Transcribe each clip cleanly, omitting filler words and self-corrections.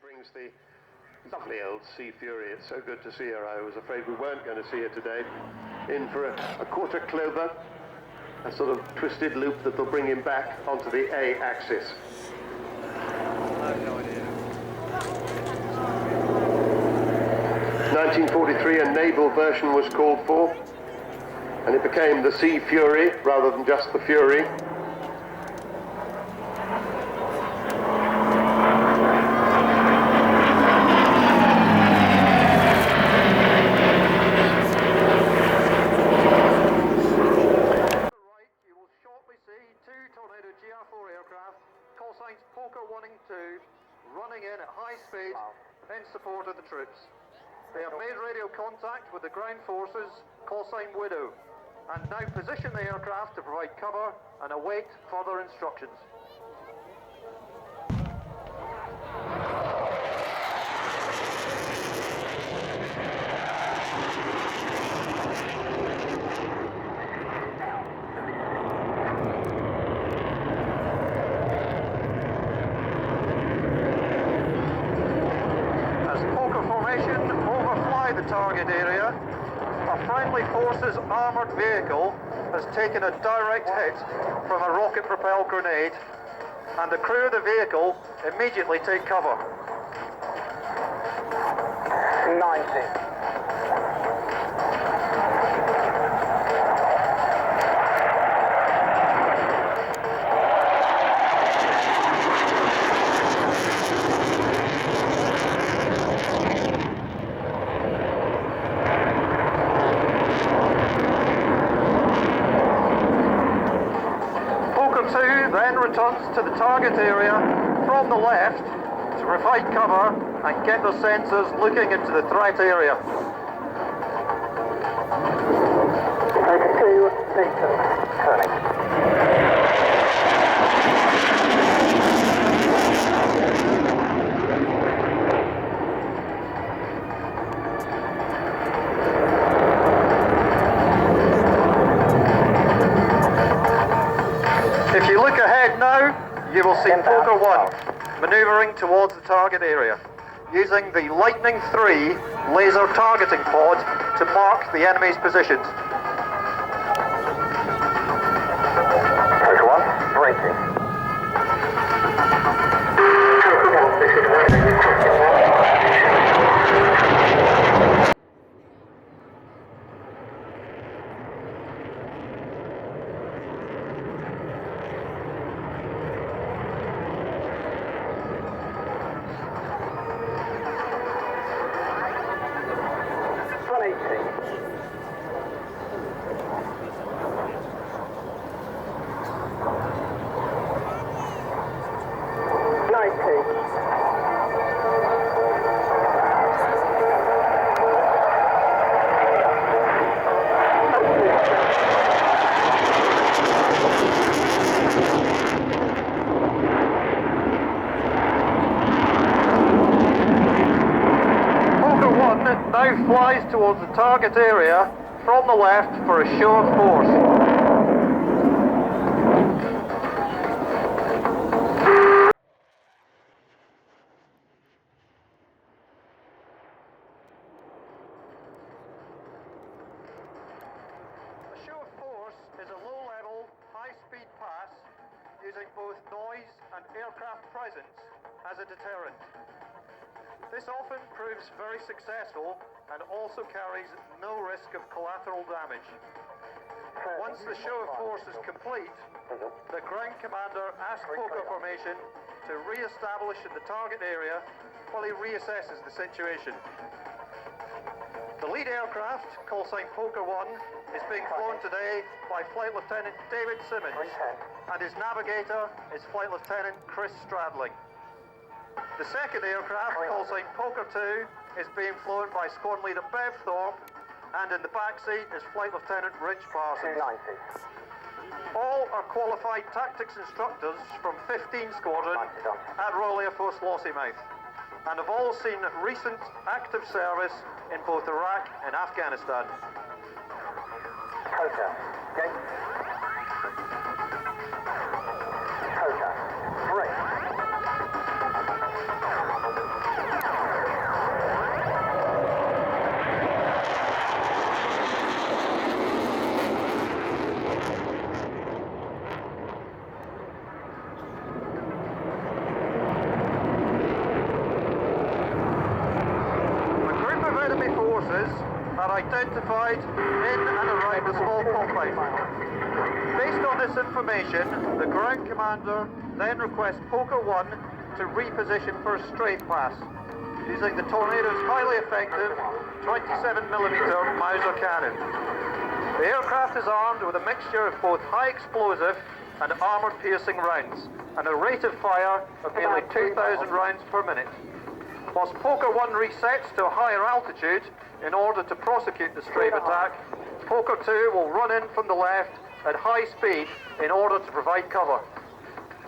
brings the lovely old Sea Fury. It's so good to see her. I was afraid we weren't going to see her today. In for a quarter clover, a sort of twisted loop that will bring him back onto the A axis. I have no idea. 1943, a naval version was called for, and it became the Sea Fury rather than just the Fury. Tornado GR4 aircraft, call signs Poker 1 and 2, running in at high speed in support of the troops. They have made radio contact with the ground forces, call sign Widow, and now position the aircraft to provide cover and await further instructions. The target area, a friendly forces armoured vehicle has taken a direct hit from a rocket-propelled grenade, and the crew of the vehicle immediately take cover. 90. Then returns to the target area from the left to provide cover and get the sensors looking into the threat area. Take 2, P2, turning. If you look ahead now, you will see Poker 1 manoeuvring towards the target area, using the Lightning 3 laser targeting pod to mark the enemy's positions. Poker 1, braking. Now flies towards the target area from the left for a show of force. A show of force is a low-level, high-speed pass using both noise and aircraft presence as a deterrent. This often proves very successful and also carries no risk of collateral damage. Once the show of force is complete, the ground commander asks Poker formation to re-establish in the target area while he reassesses the situation. The lead aircraft, call sign Poker 1, is being flown today by Flight Lieutenant David Simmons, and his navigator is Flight Lieutenant Chris Stradling. The second aircraft, call sign Poker 2, is being flown by Squadron Leader Bev Thorpe, and in the back seat is Flight Lieutenant Rich Parsons. 290. All are qualified tactics instructors from 15 Squadron at Royal Air Force Lossiemouth, and have all seen recent active service in both Iraq and Afghanistan. Poker, gate. Poker, brake. identified in and around the small compound. Based on this information, the ground commander then requests Poker 1 to reposition for a strafe pass, using the Tornado's highly effective 27mm Mauser cannon. The aircraft is armed with a mixture of both high explosive and armour-piercing rounds, and a rate of fire of nearly 2,000 rounds per minute. Whilst Poker 1 resets to a higher altitude in order to prosecute the strafe attack, Poker 2 will run in from the left at high speed in order to provide cover.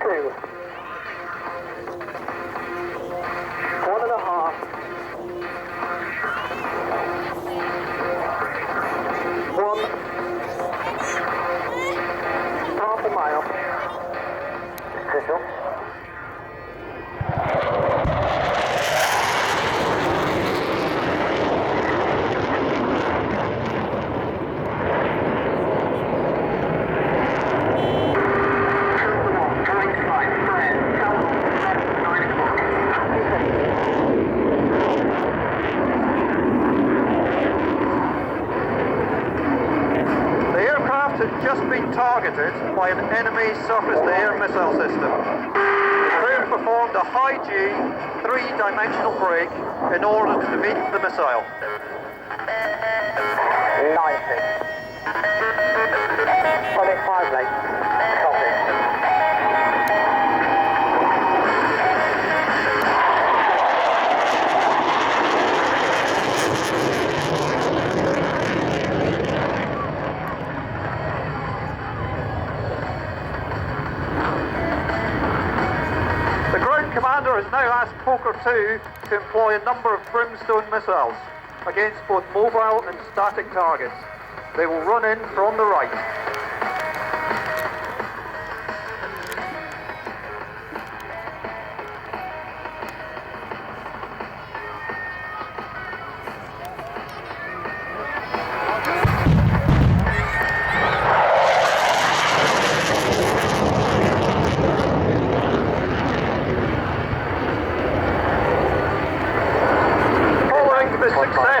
2. 1.5. 1. Half a mile. Official. Just been targeted by an enemy surface-to-air missile system. The crew performed a high G, 3-dimensional break in order to defeat the missile. 90. 25 late. Copy. Commander has now asked Poker 2 to employ a number of brimstone missiles against both mobile and static targets. They will run in from the right.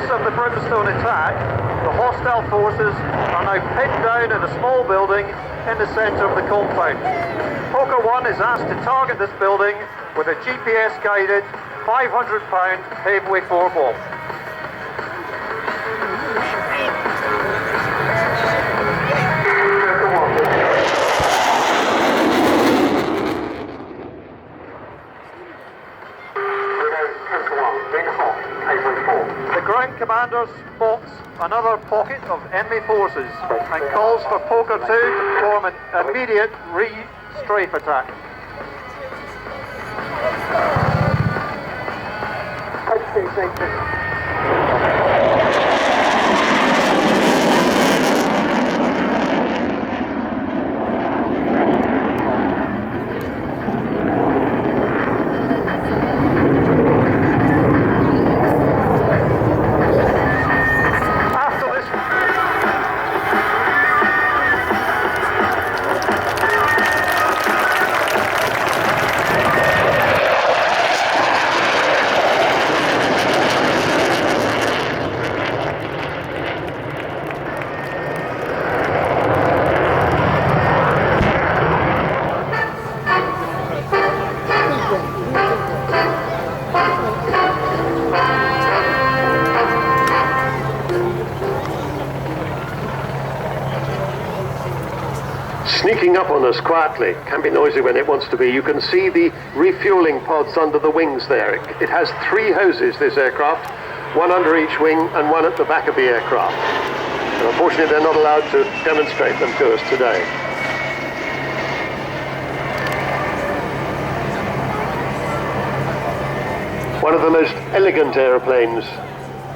Of the brimstone attack, the hostile forces are now pinned down in a small building in the centre of the compound. Poker 1 is asked to target this building with a GPS-guided 500-pound heavyweight 4 bomb. The ground commander spots another pocket of enemy forces and calls for Poker 2 to perform an immediate re-strafe attack. Sneaking up on us quietly, can be noisy when it wants to be. You can see the refueling pods under the wings there. It has 3 hoses, this aircraft, 1 under each wing and 1 at the back of the aircraft. And unfortunately, they're not allowed to demonstrate them to us today. One of the most elegant aeroplanes,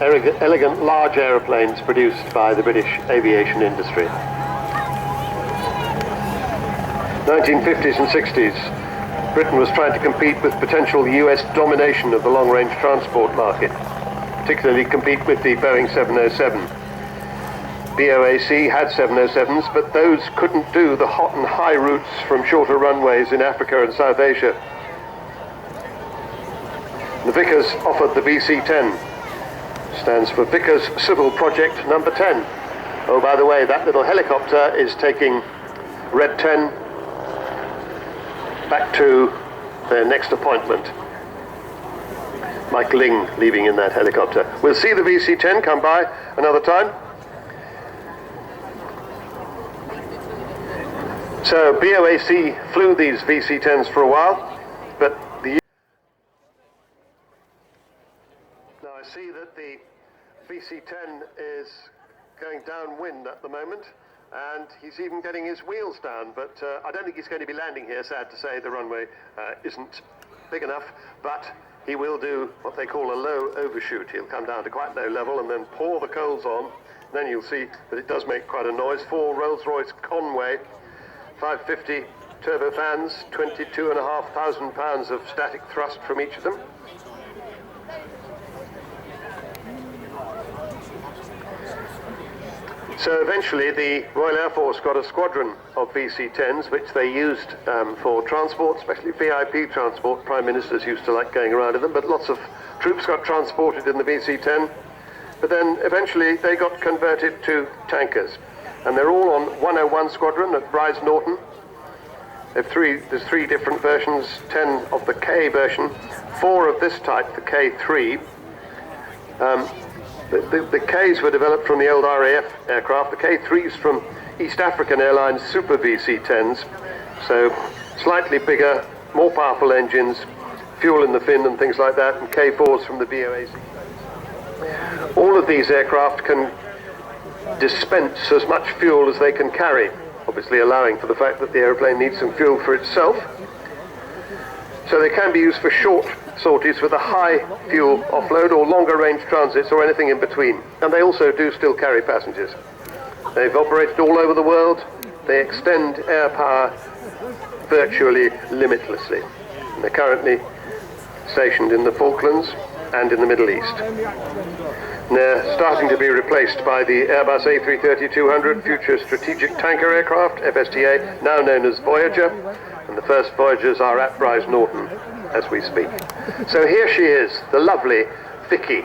elegant large aeroplanes produced by the British aviation industry. 1950s and 60s, Britain was trying to compete with potential US domination of the long-range transport market, particularly compete with the Boeing 707. BOAC had 707s, but those couldn't do the hot and high routes from shorter runways in Africa and South Asia. The Vickers offered the VC10, stands for Vickers Civil Project number 10. Oh, by the way, that little helicopter is taking Red 10 back to their next appointment. Mike Ling leaving in that helicopter. We'll see the VC10 come by another time. So BOAC flew these VC10s for a while, but now I see that the VC10 is going downwind at the moment, and he's even getting his wheels down, but I don't think he's going to be landing here, sad to say. The runway isn't big enough, but he will do what they call a low overshoot. He'll come down to quite low level and then pour the coals on. Then you'll see that it does make quite a noise. 4 Rolls-Royce Conway 550 turbofans, 22,500 pounds of static thrust from each of them. So eventually the Royal Air Force got a squadron of VC-10s which they used for transport, especially VIP transport. Prime Ministers used to like going around in them, but lots of troops got transported in the VC-10. But then eventually they got converted to tankers. And they're all on 101 Squadron at Brize Norton. There's 3 different versions, 10 of the K version, 4 of this type, the K3. The Ks were developed from the old RAF aircraft. The K3s from East African Airlines Super VC-10s. So slightly bigger, more powerful engines, fuel in the fin and things like that, and K4s from the BOAC. All of these aircraft can dispense as much fuel as they can carry, obviously allowing for the fact that the aeroplane needs some fuel for itself. So they can be used for short sorties with a high fuel offload or longer range transits or anything in between. And they also do still carry passengers. They've operated all over the world. They extend air power virtually limitlessly. And they're currently stationed in the Falklands and in the Middle East. And they're starting to be replaced by the Airbus A330-200 Future Strategic Tanker Aircraft, FSTA, now known as Voyager, and the first Voyagers are at Brize Norton as we speak. So here she is, the lovely Vicky.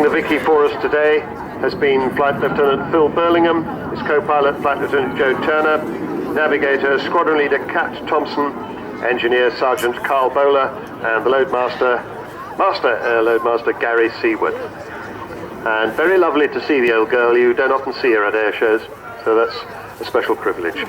Vicky for us today has been Flight Lieutenant Phil Burlingham, his co-pilot Flight Lieutenant Joe Turner, navigator Squadron Leader Kat Thompson, engineer Sergeant Carl Bowler, and the Loadmaster, Air Loadmaster Gary Seawood. And very lovely to see the old girl. You don't often see her at air shows, so that's a special privilege.